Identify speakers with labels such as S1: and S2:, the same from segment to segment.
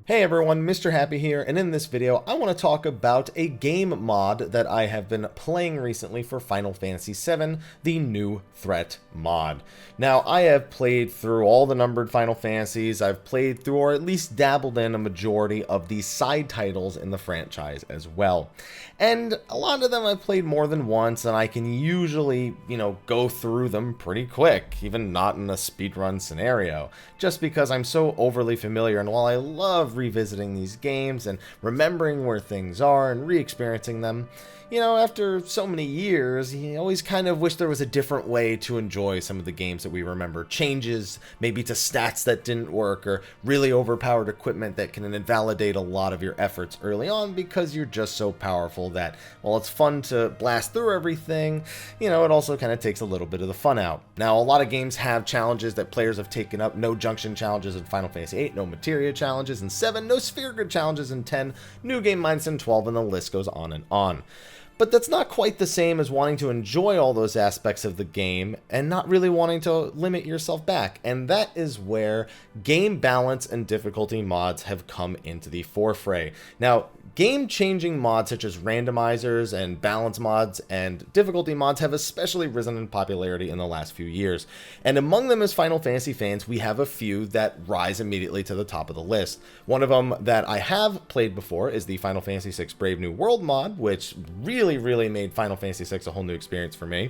S1: Hey everyone, Mr. Happy here, and in this video I want to talk about a game mod that I have been playing recently for Final Fantasy VII, the New Threat mod. Now, I have played through all the numbered Final Fantasies, I've played through or at least dabbled in a majority of the side titles in the franchise as well. And a lot of them I've played more than once, and I can usually, go through them pretty quick, even not in a speedrun scenario, just because I'm so overly familiar. And while I love revisiting these games and remembering where things are and re-experiencing them, after so many years, you always kind of wish there was a different way to enjoy some of the games that we remember. Changes, maybe to stats that didn't work, or really overpowered equipment that can invalidate a lot of your efforts early on because you're just so powerful that, while it's fun to blast through everything, it also kind of takes a little bit of the fun out. Now, a lot of games have challenges that players have taken up. No junction challenges in Final Fantasy VIII, no materia challenges in 7, no sphere grid challenges in 10, new game minds in 12, and the list goes on and on. But that's not quite the same as wanting to enjoy all those aspects of the game and not really wanting to limit yourself back. And that is where game balance and difficulty mods have come into the forefront. Now, game-changing mods such as randomizers and balance mods and difficulty mods have especially risen in popularity in the last few years. And among them, as Final Fantasy fans, we have a few that rise immediately to the top of the list. One of them that I have played before is the Final Fantasy VI Brave New World mod, which really made Final Fantasy VI a whole new experience for me.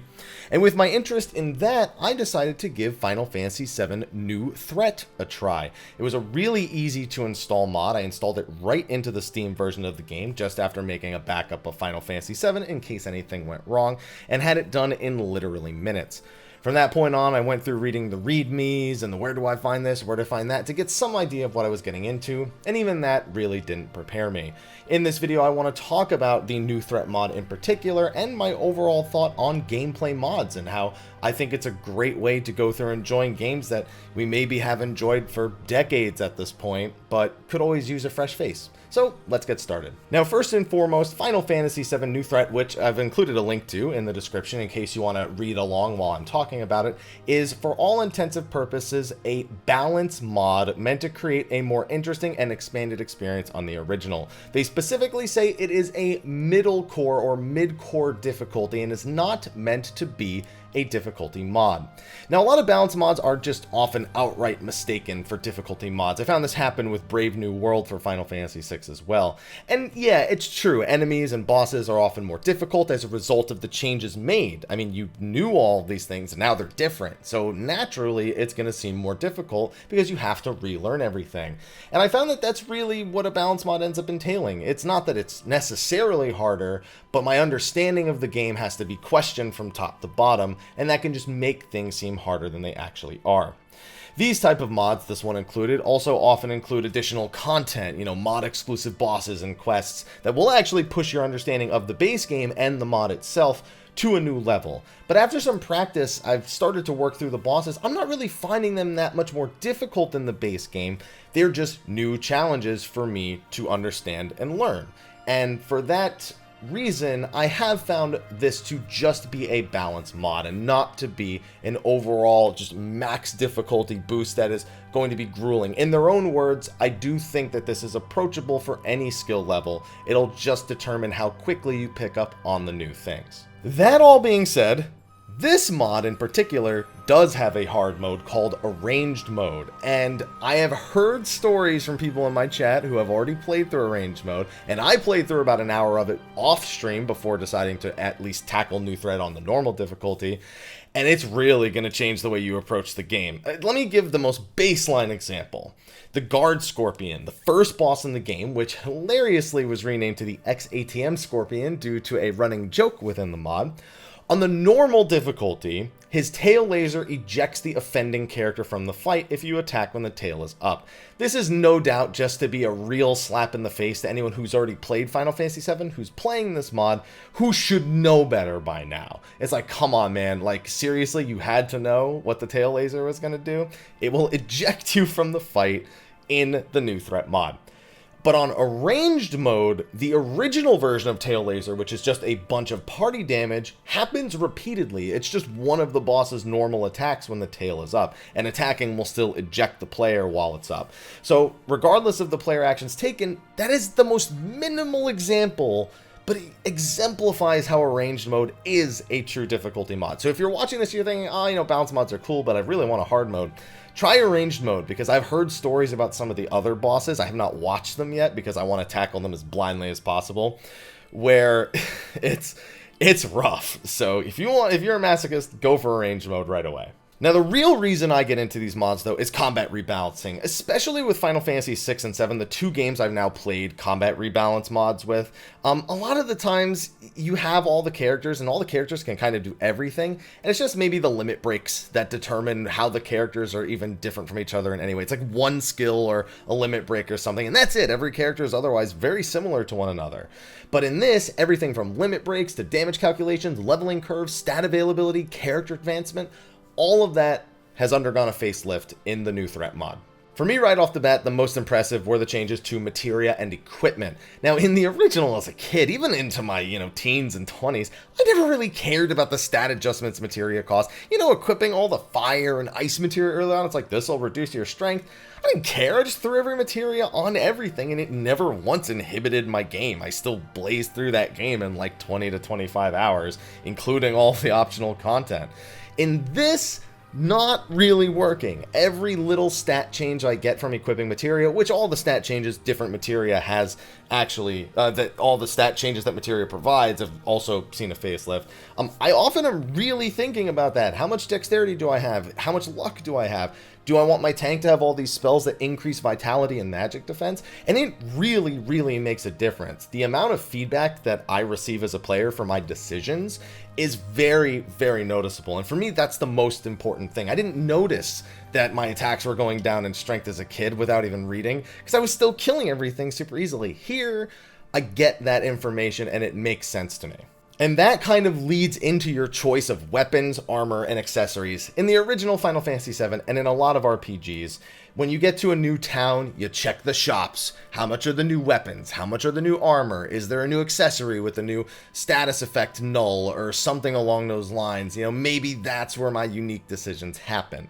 S1: And with my interest in that, I decided to give Final Fantasy VII New Threat a try. It was a really easy to install mod. I installed it right into the Steam version of the game just after making a backup of Final Fantasy VII in case anything went wrong, and had it done in literally minutes. From that point on, I went through reading the readmes and the where do I find this, where to find that, to get some idea of what I was getting into, and even that really didn't prepare me. In this video, I want to talk about the New Threat mod in particular, and my overall thought on gameplay mods, and how I think it's a great way to go through enjoying games that we maybe have enjoyed for decades at this point, but could always use a fresh face. So let's get started. Now, first and foremost, Final Fantasy VII New Threat, which I've included a link to in the description in case you want to read along while I'm talking about it, is for all intensive purposes a balance mod meant to create a more interesting and expanded experience on the original. They specifically say it is a middle core or mid-core difficulty and is not meant to be a difficulty mod. Now, a lot of balance mods are just often outright mistaken for difficulty mods. I found this happen with Brave New World for Final Fantasy VI as well. And yeah, it's true, enemies and bosses are often more difficult as a result of the changes made. I mean, you knew all these things and now they're different, so naturally it's going to seem more difficult because you have to relearn everything. And I found that that's really what a balance mod ends up entailing. It's not that it's necessarily harder, but my understanding of the game has to be questioned from top to bottom, and that can just make things seem harder than they actually are. These type of mods, this one included, also often include additional content, mod exclusive bosses and quests that will actually push your understanding of the base game and the mod itself to a new level. But after some practice, I've started to work through the bosses. I'm not really finding them that much more difficult than the base game. They're just new challenges for me to understand and learn. And for that reason, I have found this to just be a balance mod and not to be an overall just max difficulty boost that is going to be grueling. In their own words, I do think that this is approachable for any skill level. It'll just determine how quickly you pick up on the new things. That all being said, this mod in particular does have a hard mode called Arranged Mode, and I have heard stories from people in my chat who have already played through Arranged Mode, and I played through about an hour of it off stream before deciding to at least tackle New Threat on the normal difficulty, and it's really going to change the way you approach the game. Let me give the most baseline example. The Guard Scorpion, the first boss in the game, which hilariously was renamed to the XATM Scorpion due to a running joke within the mod. On the normal difficulty, his tail laser ejects the offending character from the fight if you attack when the tail is up. This is no doubt just to be a real slap in the face to anyone who's already played Final Fantasy VII, who's playing this mod, who should know better by now. It's like, come on, man, like, seriously, you had to know what the tail laser was going to do? It will eject you from the fight in the New Threat mod. But on arranged mode, the original version of Tail Laser, which is just a bunch of party damage, happens repeatedly. It's just one of the boss's normal attacks when the tail is up, and attacking will still eject the player while it's up. So regardless of the player actions taken, that is the most minimal example, but it exemplifies how arranged mode is a true difficulty mod. So if you're watching this, you're thinking, oh, you know, balance mods are cool, but I really want a hard mode. Try arranged mode, because I've heard stories about some of the other bosses. I have not watched them yet because I want to tackle them as blindly as possible, where it's rough. So if you're a masochist, go for arranged mode right away. Now, the real reason I get into these mods, though, is combat rebalancing, especially with Final Fantasy 6 and 7, the two games I've now played combat rebalance mods with. A lot of the times, you have all the characters, and all the characters can kind of do everything, and it's just maybe the limit breaks that determine how the characters are even different from each other in any way. It's like one skill or a limit break or something, and that's it. Every character is otherwise very similar to one another. But in this, everything from limit breaks to damage calculations, leveling curves, stat availability, character advancement, all of that has undergone a facelift in the new threat mod. For me, right off the bat, the most impressive were the changes to materia and equipment. Now, in the original as a kid, even into my, teens and 20s, I never really cared about the stat adjustments materia cost. Equipping all the fire and ice materia early on, it's like, this will reduce your strength. I didn't care, I just threw every materia on everything, and it never once inhibited my game. I still blazed through that game in like 20 to 25 hours, including all the optional content. In this, not really working. Every little stat change I get from equipping materia, which all the stat changes different materia has actually, all the stat changes that materia provides have also seen a facelift. I often am really thinking about that. How much dexterity do I have? How much luck do I have? Do I want my tank to have all these spells that increase vitality and magic defense? And it really, really makes a difference. The amount of feedback that I receive as a player for my decisions is very, very noticeable. And for me, that's the most important thing. I didn't notice that my attacks were going down in strength as a kid without even reading, because I was still killing everything super easily. Here, I get that information and it makes sense to me. And that kind of leads into your choice of weapons, armor, and accessories. In the original Final Fantasy VII, and in a lot of RPGs, when you get to a new town, you check the shops. How much are the new weapons? How much are the new armor? Is there a new accessory with a new status effect null or something along those lines? Maybe that's where my unique decisions happen.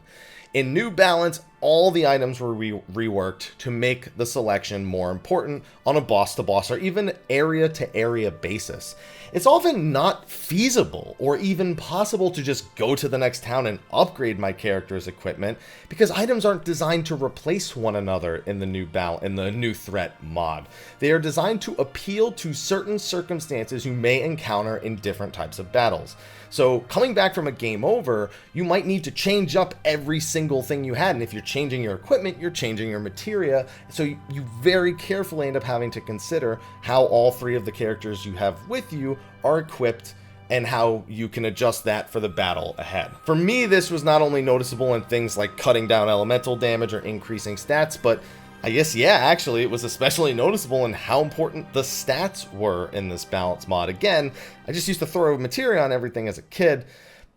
S1: In New Balance, all the items were reworked to make the selection more important on a boss-to-boss or even area-to-area basis. It's often not feasible or even possible to just go to the next town and upgrade my character's equipment, because items aren't designed to replace one another in the new threat mod. They are designed to appeal to certain circumstances you may encounter in different types of battles. So coming back from a game over, you might need to change up every single thing you had, and if you're changing your equipment, you're changing your materia, so you very carefully end up having to consider how all three of the characters you have with you are equipped and how you can adjust that for the battle ahead. For me, this was not only noticeable in things like cutting down elemental damage or increasing stats, but I guess, actually, it was especially noticeable in how important the stats were in this balance mod. Again, I just used to throw materia on everything as a kid,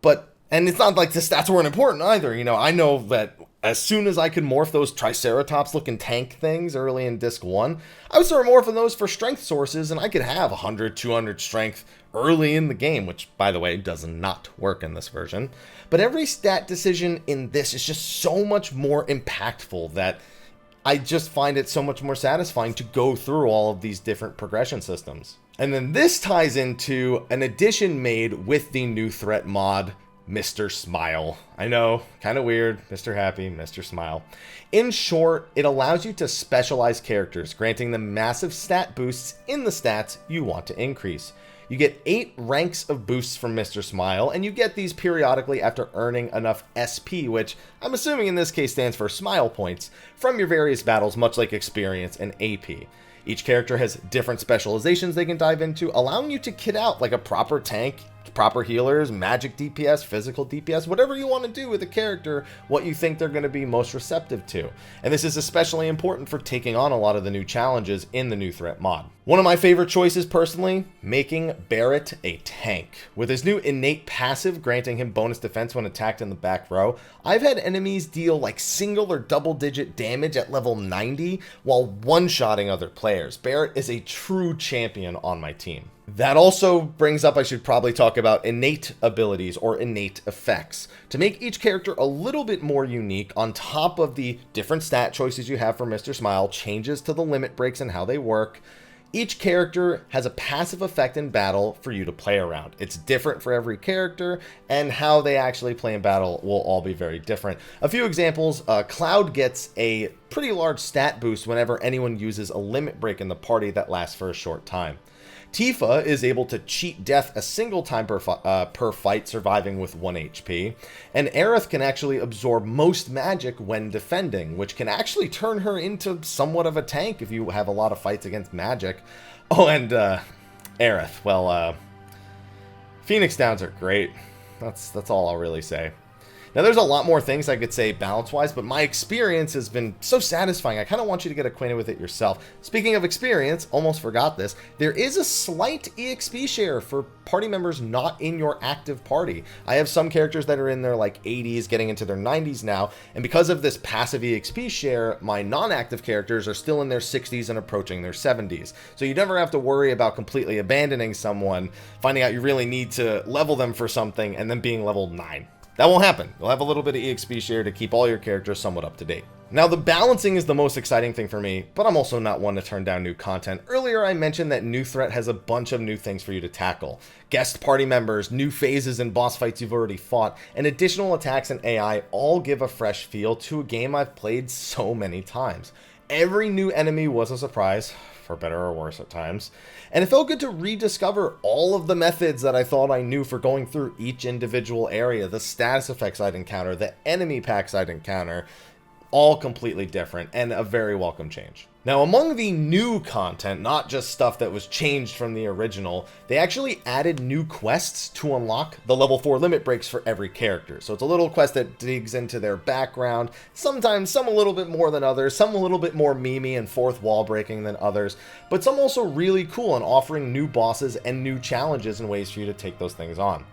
S1: and it's not like the stats weren't important either. I know that as soon as I could morph those Triceratops-looking tank things early in Disc 1, I would start morphing those for strength sources, and I could have 100, 200 strength early in the game, which, by the way, does not work in this version. But every stat decision in this is just so much more impactful that I just find it so much more satisfying to go through all of these different progression systems. And then this ties into an addition made with the new threat mod, Mr. Smile. I know, kind of weird, Mr. Happy, Mr. Smile. In short, it allows you to specialize characters, granting them massive stat boosts in the stats you want to increase. You get 8 ranks of boosts from Mr. Smile, and you get these periodically after earning enough SP, which I'm assuming in this case stands for Smile Points, from your various battles, much like experience and AP. Each character has different specializations they can dive into, allowing you to kit out like a proper tank proper healers, magic DPS, physical DPS, whatever you want to do with a character, what you think they're going to be most receptive to. And this is especially important for taking on a lot of the new challenges in the new threat mod. One of my favorite choices personally, making Barrett a tank. With his new innate passive granting him bonus defense when attacked in the back row, I've had enemies deal like single or double digit damage at level 90 while one-shotting other players. Barrett is a true champion on my team. That also brings up, I should probably talk about innate abilities or innate effects. To make each character a little bit more unique, on top of the different stat choices you have for Mr. Smile, changes to the limit breaks and how they work, each character has a passive effect in battle for you to play around. It's different for every character, and how they actually play in battle will all be very different. A few examples, Cloud gets a pretty large stat boost whenever anyone uses a limit break in the party that lasts for a short time. Tifa is able to cheat death a single time per fight, surviving with 1 HP. And Aerith can actually absorb most magic when defending, which can actually turn her into somewhat of a tank if you have a lot of fights against magic. Oh, and Aerith, well, Phoenix Downs are great. That's all I'll really say. Now, there's a lot more things I could say balance-wise, but my experience has been so satisfying. I kind of want you to get acquainted with it yourself. Speaking of experience, almost forgot this, there is a slight EXP share for party members not in your active party. I have some characters that are in their like 80s, getting into their 90s now, and because of this passive EXP share, my non-active characters are still in their 60s and approaching their 70s. So you never have to worry about completely abandoning someone, finding out you really need to level them for something, and then being level 9. That won't happen. You'll have a little bit of EXP share to keep all your characters somewhat up to date. Now, the balancing is the most exciting thing for me, but I'm also not one to turn down new content. Earlier, I mentioned that New Threat has a bunch of new things for you to tackle. Guest party members, new phases and boss fights you've already fought, and additional attacks and AI all give a fresh feel to a game I've played so many times. Every new enemy was a surprise, for better or worse at times, and it felt good to rediscover all of the methods that I thought I knew for going through each individual area, the status effects I'd encounter, the enemy packs I'd encounter, all completely different and a very welcome change. Now, among the new content, not just stuff that was changed from the original, they actually added new quests to unlock the level 4 limit breaks for every character. So it's a little quest that digs into their background, sometimes some a little bit more than others, some a little bit more memey and fourth wall breaking than others, but some also really cool and offering new bosses and new challenges and ways for you to take those things on.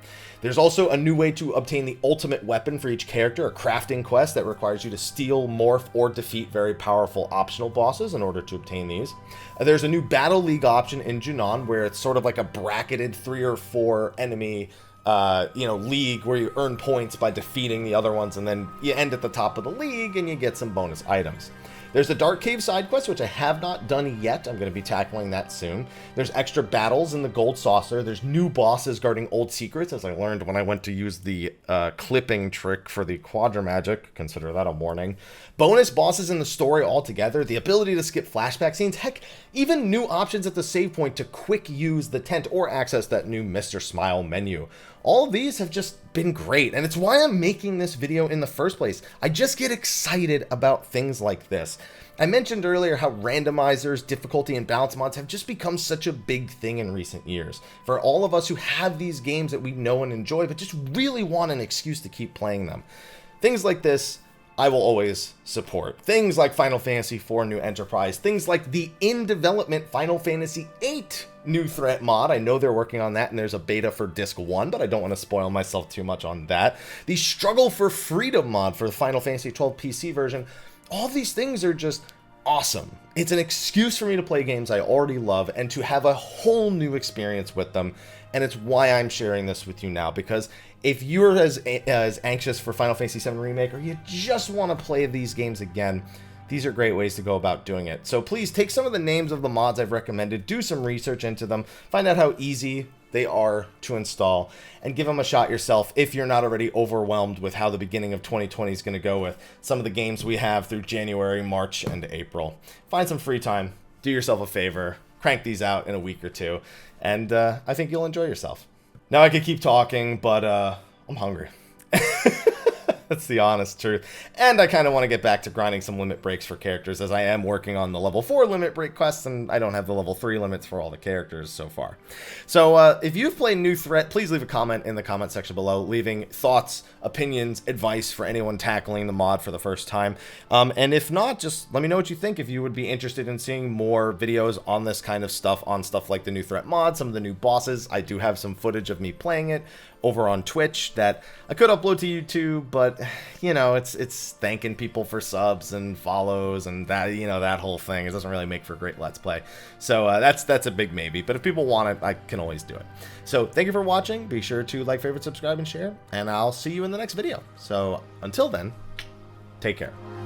S1: There's also a new way to obtain the ultimate weapon for each character, a crafting quest that requires you to steal, morph, or defeat very powerful optional bosses in order to obtain these. There's a new Battle League option in Junon where it's sort of like a bracketed 3 or 4 enemy league where you earn points by defeating the other ones, and then you end at the top of the league and you get some bonus items. There's the Dark Cave side quest, which I have not done yet. I'm going to be tackling that soon. There's extra battles in the Gold Saucer. There's new bosses guarding old secrets, as I learned when I went to use the clipping trick for the Quadra Magic. Consider that a warning. Bonus bosses in the story altogether. The ability to skip flashback scenes. Heck, even new options at the save point to quick use the tent or access that new Mr. Smile menu. All of these have just been great, and it's why I'm making this video in the first place. I just get excited about things like this. I mentioned earlier how randomizers, difficulty, and balance mods have just become such a big thing in recent years. For all of us who have these games that we know and enjoy, but just really want an excuse to keep playing them. Things like this, I will always support. Things like Final Fantasy IV New Enterprise, things like the in-development Final Fantasy VIII New Threat mod. I know they're working on that, and there's a beta for Disc 1, but I don't want to spoil myself too much on that. The Struggle for Freedom mod for the Final Fantasy XII PC version. All of these things are just awesome. It's an excuse for me to play games I already love and to have a whole new experience with them, and it's why I'm sharing this with you now, because if you're as anxious for Final Fantasy VII Remake, or you just want to play these games again, these are great ways to go about doing it. So please take some of the names of the mods I've recommended, do some research into them, find out how easy they are to install, and give them a shot yourself if you're not already overwhelmed with how the beginning of 2020 is going to go with some of the games we have through January, March, and April. Find some free time, do yourself a favor, crank these out in a week or two, and I think you'll enjoy yourself. Now I could keep talking, but I'm hungry. That's the honest truth. And I kind of want to get back to grinding some limit breaks for characters, as I am working on the level 4 limit break quests, and I don't have the level 3 limits for all the characters so far. So if you've played New Threat, please leave a comment in the comment section below, leaving thoughts, opinions, advice for anyone tackling the mod for the first time. And if not, just let me know what you think, if you would be interested in seeing more videos on this kind of stuff, on stuff like the New Threat mod, some of the new bosses. I do have some footage of me playing it over on Twitch that I could upload to YouTube, but you know, it's thanking people for subs and follows and that, you know, that whole thing. It doesn't really make for great Let's Play. So that's a big maybe, but if people want it, I can always do it. So thank you for watching. Be sure to like, favorite, subscribe, and share, and I'll see you in the next video. So until then, take care.